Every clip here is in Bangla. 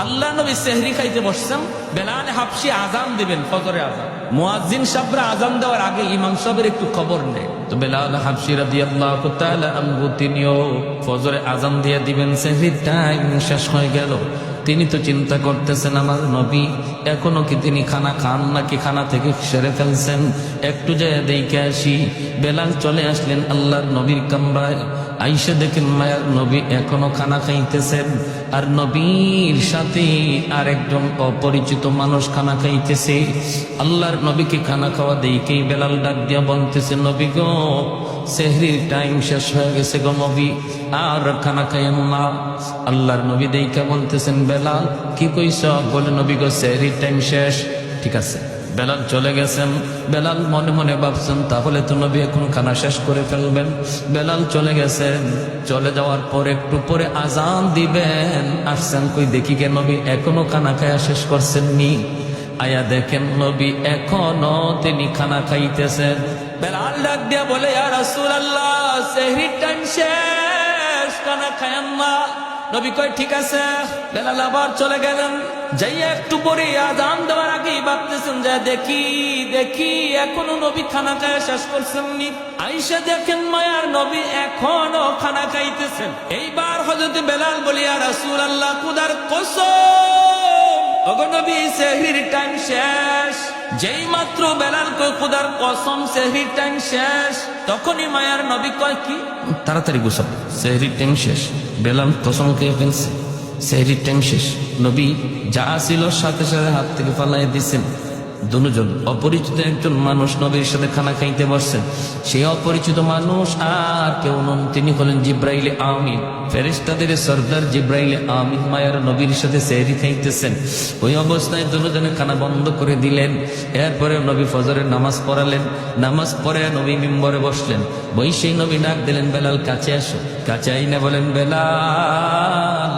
আল্লাহ নবী সেহরি খাইতে বসছেন, বেলাল হাবশি আজান দিবেন, ফজরে আজান। মুয়াজ্জিন সাহেবরা আজান দেওয়ার আগে ইমাম সাহেবের একটু খবর নেই। তো বেলাল হাবশি রাদিয়াল্লাহু তাআলা আনহু তিনিও ফজরে আজান দিয়ে দিবেন, সেহরির টাইম শেষ হয়ে গেল। তিনি তো চিন্তা করতেছেন আমার নবী এখনো কি তিনি খানা খান নাকি খানা থেকে সেরে ফেলছেন, একটু যায় দেখে আসি। বেলাল চলে আসলেন আল্লাহর নবীর কামরায়, আইসা দেখেন মায়ার নবী এখনো খানা খাইতেছেন, আর নবীর সাথে আর একজন অপরিচিত মানুষ খানা খাইতেছে। আল্লাহর নবীকে খানা খাওয়া দেখেই বেলাল ডাক দিয়া বলতেছে, নবী গো সেহরির টাইম শেষ হয়ে গেছে গো নবী, আর খানা খাইয়েন না। আল্লাহর নবী দেখে বলতেছেন, বেলাল কি কইছ? বলে, নবী গো সেহরির টাইম শেষ। ঠিক আছে। বেলাল চলে গেছেন। বেলাল মনে মনে ভাবছেন তাহলে তো নবী এখন খানা শেষ করে ফেলবেন। বেলাল চলে গেছেন। চলে যাওয়ার পর একটু পরে আজান দিবেন, আসছেন কই দেখি কে নবী এখনো খানা খায়া শেষ করছেন নি। আয়া দেখেন নবী এখনো তিনি খানা খাইতেছেন। বেলাল ডাক দিয়া বলে, ইয়া রাসূলুল্লাহ সেহরির টাইম শেষ, খানা খায়েন না। নবী কয় ঠিক আছে। বেলাল আবার চলে গেলেন। যাইয়া একটু পরে আজান দেওয়ার আগেই ভাবতেছেন যে দেখি দেখি এখনো নবী খানা খায় শেষ করছেন নি। আয়েশা দেখেন মায়ার নবী এখনো খানা খাইতেছেন। এইবার হযরত বেলাল বলি, ইয়া রাসূলুল্লাহ খোদার কসম ওগো নবী সেহরির টাইম শেষ। যেই মাত্র বেলাল কয় খোদার কসম সেহরির টাইম শেষ, তখনই মায়ার নবী কয় কি তাড়াতাড়ি গোসল, সেহরির টাইম শেষ। বেলাল কসম খেয়ে ফেলছে, সেহরির টাইম শেষ। নবী যা ছিল সাথে সাথে হাত থেকে ফালাই দিচ্ছেন। দুজন অপরিচিত একজন মানুষ নবীর সাথে খানা খাইতে বসছেন। সেই অপরিচিত মানুষ আর কেউ নন, তিনি হলেন জিব্রাইল আমিন, ফেরেশতাদের সরদার জিব্রাইল আমিন। মায়ার নবীর সাথে সেহরি খাইতেছেন। ওই অবস্থায় দুজনে খানা বন্ধ করে দিলেন। এরপরে নবী ফজরের নামাজ পড়ালেন। নামাজ পড়ে নবী মিম্বরে বসলেন। বৈশেই নবী ডাক দিলেন, বেলাল কাছে আসো। কাছে আইনা বলেন, বেলাল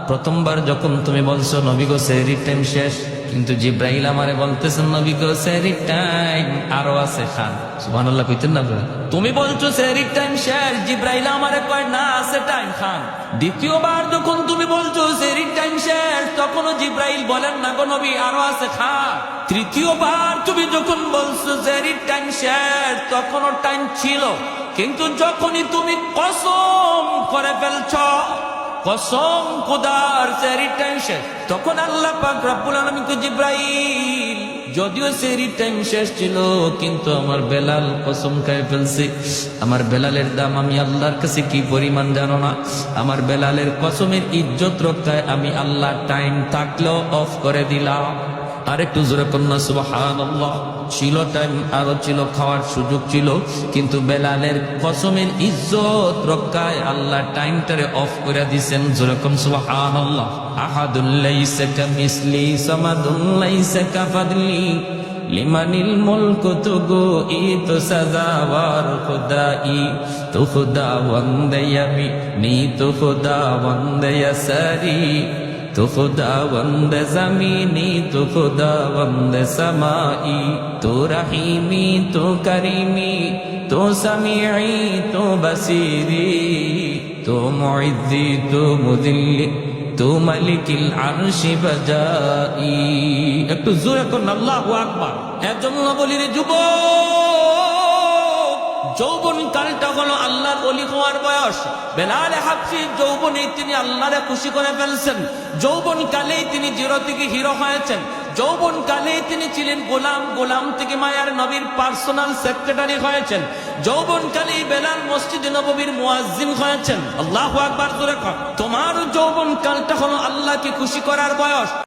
প্রথমবার যখন তুমি বলছো নবী গো সেহরির টাইম শেষ, কিন্তু জিব্রাইল আমারে বলতেছেন নবী গো সেহরির টাইম আরো আছে, খান। সুবহানাল্লাহ কইতেন না? তুমি বলছো সেহরির টাইম শেষ, জিব্রাইল আমারে কয় না আছে টাইম, খান। দ্বিতীয়বার যখন তুমি বলছো সেহরির টাইম শেষ, তখনও জিব্রাইল বলেন না গো নবী আরো আছে, খান। তৃতীয়বার তুমি যখন বলছো সেহরির টাইম শেষ, তখনও টাইম ছিল, কিন্তু যখনই তুমি কসম করে ফেলছ, কসম খোদার সেহরির টাইম শেষ, তখন আল্লাহ পাক রব্বুল আলামিন কে জিব্রাইল যদিও সেহরির টাইম শেষ ছিল, কিন্তু আমার বেলাল কসম খায় ফেলছে। আমার বেলালের দাম আমি আল্লাহর কাছে কি পরিমাণ জানো না? আমার বেলালের কসমের ইজ্জত রক্ষায় আমি আল্লাহ টাইম থাকলেও অফ করে দিলাম। আরেকটু জোরে কন্যা সুবহানাল্লাহ। ছিল টাইম, আরো ছিল, খাওয়ার সুযোগ ছিল, কিন্তু বেলালের কসমের ইজ্জত রক্ষায় আল্লাহ টাইমটারে অফ করে দিয়েছেন। জোরে কোন সুবহানাল্লাহ। আহাদুল লাইসা কামিসলি সামাদুল লাইসা কাফাদলি লিমানিল মুলকু তুগু ইতু সাজাওয়ার খুদাই তু খুদা ওয়ান্দে ইয়ামি নি তু খুদা ওয়ান্দে ইয়াসারি তু খুদা ওয়ান্দে জামিনি তু খুদা ওয়ান্দে সামাই তু রহিমি তু করিমি তু সামিঈ তু বসিরি তু মুইজ্জি তু মুযিল্লি তু মালিকিল আরশি বাজাই। একটু জোরে করুন আল্লাহু আকবার। এজন্য বলি রে যুবক, যৌবন কালটা হলো আল্লাহর ওলি হওয়ার বয়স। বেলাল হাবশি যৌবনে তিনি আল্লাহরে খুশি করে ফেলছেন। যৌবন কালেই তিনি জিরো থেকে হিরো হয়েছেন। যৌবন কালেই তিনি ছিলেন গোলাম, গোলাম থেকে মায়ার নবীর পার্সোনাল সেক্রেটারি হয়েছেন। যৌবন কালেই বেলাল মসজিদে নববীর মুয়াজ্জিন হয়েছেন। আল্লাহু আকবার জোরে কর। তোমার যৌবন কালটা হলো আল্লাহকে খুশি করার বয়স।